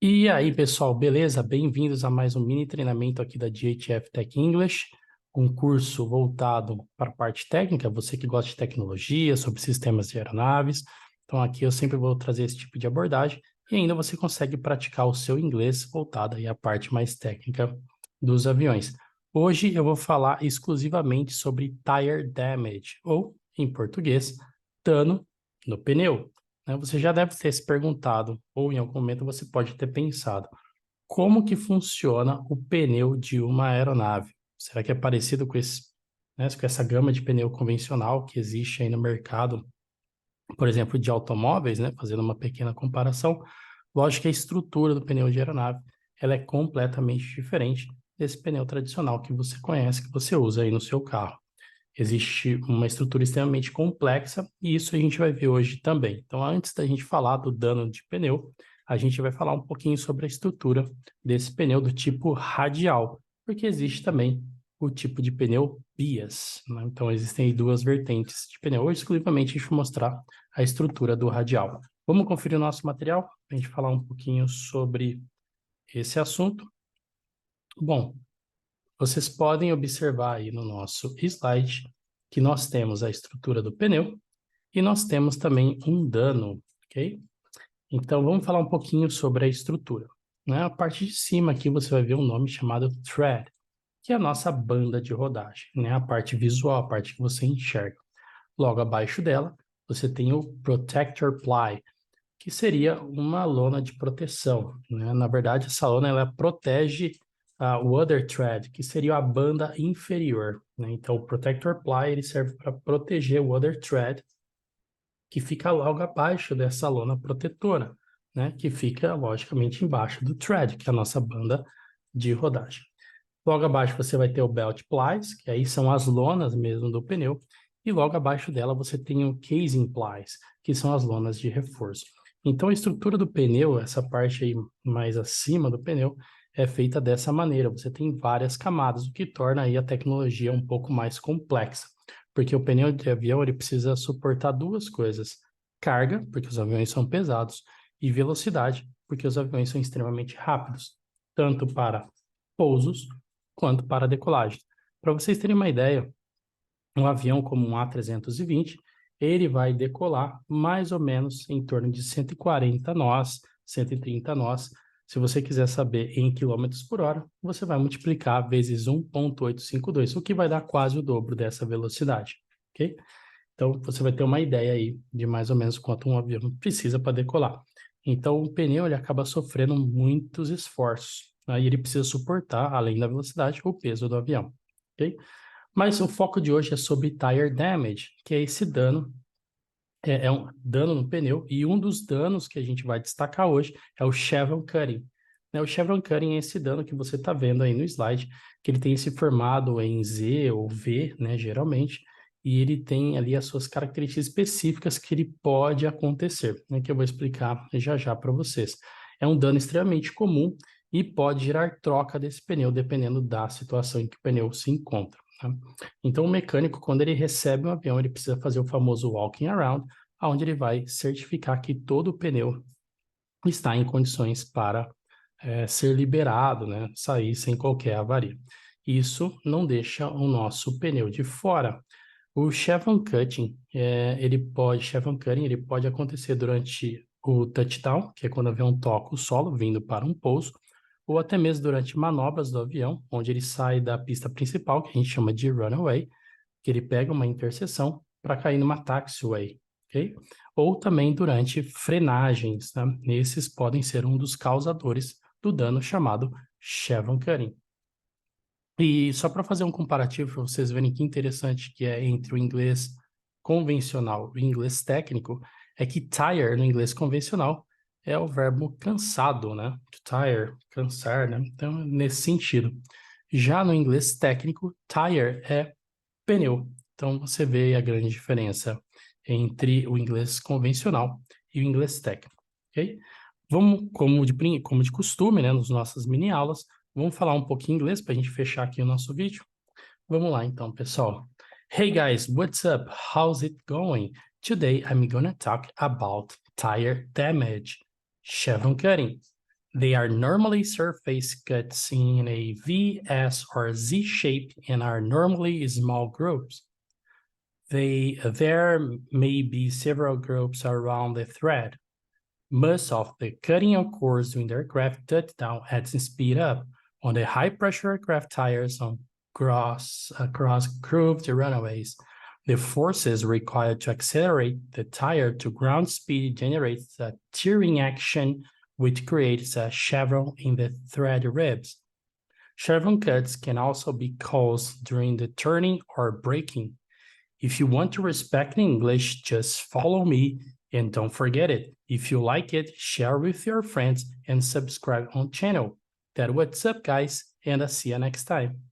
E aí, pessoal, beleza? Bem-vindos a mais um mini treinamento aqui da GHF Tech English, um curso voltado para a parte técnica, você que gosta de tecnologia, sobre sistemas de aeronaves. Então, aqui eu sempre vou trazer esse tipo de abordagem e ainda você consegue praticar o seu inglês voltado aí à parte mais técnica dos aviões. Hoje eu vou falar exclusivamente sobre tire damage, ou, em português, dano no pneu, né? Você já deve ter se perguntado, ou em algum momento você pode ter pensado, como que funciona o pneu de uma aeronave? Será que é parecido com com essa gama de pneu convencional que existe aí no mercado, por exemplo, de automóveis, né? Fazendo uma pequena comparação, lógico que a estrutura do pneu de aeronave, ela é completamente diferente desse pneu tradicional que você conhece, que você usa aí no seu carro. Existe uma estrutura extremamente complexa e isso a gente vai ver hoje também. Então, antes da gente falar do dano de pneu, a gente vai falar um pouquinho sobre a estrutura desse pneu do tipo radial, porque existe também o tipo de pneu bias, né? Então, existem aí duas vertentes de pneu. Hoje, exclusivamente, a gente vai mostrar a estrutura do radial. Vamos conferir o nosso material para a gente falar um pouquinho sobre esse assunto. Bom, vocês podem observar aí no nosso slide que nós temos a estrutura do pneu e nós temos também um dano, ok? Então, vamos falar um pouquinho sobre a estrutura. Na parte de cima aqui você vai ver um nome chamado thread, que é a nossa banda de rodagem, né? A parte visual, a parte que você enxerga. Logo abaixo dela, você tem o protector ply, que seria uma lona de proteção, né? Na verdade, essa lona ela protege o other thread, que seria a banda inferior, né? Então, o protector ply ele serve para proteger o other thread, que fica logo abaixo dessa lona protetora, né? Que fica, logicamente, embaixo do thread, que é a nossa banda de rodagem. Logo abaixo você vai ter o belt plies, que aí são as lonas mesmo do pneu, e logo abaixo dela você tem o casing plies, que são as lonas de reforço. Então a estrutura do pneu, essa parte aí mais acima do pneu, é feita dessa maneira. Você tem várias camadas, o que torna aí a tecnologia um pouco mais complexa, porque o pneu de avião ele precisa suportar duas coisas: carga, porque os aviões são pesados, e velocidade, porque os aviões são extremamente rápidos, tanto para pousos quanto para a decolagem. Para vocês terem uma ideia, um avião como um A320, ele vai decolar mais ou menos em torno de 140 nós, 130 nós. Se você quiser saber em quilômetros por hora, você vai multiplicar vezes 1,852, o que vai dar quase o dobro dessa velocidade, ok? Então, você vai ter uma ideia aí de mais ou menos quanto um avião precisa para decolar. Então, o pneu ele acaba sofrendo muitos esforços. Aí ele precisa suportar, além da velocidade, o peso do avião, ok? Mas o foco de hoje é sobre tire damage, que é esse dano, é um dano no pneu, e um dos danos que a gente vai destacar hoje é o chevron cutting. Né? O chevron cutting é esse dano que você está vendo aí no slide, que ele tem esse formado em Z ou V, né, geralmente, e ele tem ali as suas características específicas que ele pode acontecer, né, que eu vou explicar já já para vocês. É um dano extremamente comum e pode gerar troca desse pneu, dependendo da situação em que o pneu se encontra. Tá? Então, o mecânico, quando ele recebe um avião, ele precisa fazer o famoso walking around, onde ele vai certificar que todo o pneu está em condições para ser liberado, né, sair sem qualquer avaria. Isso não deixa o nosso pneu de fora. O chevron cutting, chevron cutting, ele pode acontecer durante o touchdown, que é quando o avião toca o solo, vindo para um pouso, ou até mesmo durante manobras do avião, onde ele sai da pista principal, que a gente chama de runway, que ele pega uma interseção para cair numa taxiway, ok? Ou também durante frenagens, né? Esses podem ser um dos causadores do dano chamado chevron cutting. E só para fazer um comparativo, para vocês verem que interessante que é entre o inglês convencional e o inglês técnico, é que tire no inglês convencional é o verbo cansado, né? To tire, cansar, né? Então, nesse sentido. Já no inglês técnico, tire é pneu. Então, você vê a grande diferença entre o inglês convencional e o inglês técnico, ok? Vamos, como de costume, né, nas nossas mini aulas, vamos falar um pouquinho inglês para a gente fechar aqui o nosso vídeo. Vamos lá, então, pessoal. Hey guys, what's up? How's it going? Today I'm gonna talk about tire damage, chevron cutting. They are normally surface cuts in a V, S, or Z shape and are normally small groups. There may be several groups around the thread. Most of the cutting occurs when the aircraft touchdown at speed up on the high-pressure aircraft tires on across curved runways. The forces required to accelerate the tire to ground speed generates a tearing action, which creates a chevron in the thread ribs. Chevron cuts can also be caused during the turning or braking. If you want to respect English, just follow me and don't forget it. If you like it, share with your friends and subscribe on channel. That's what's up, guys, and I'll see you next time.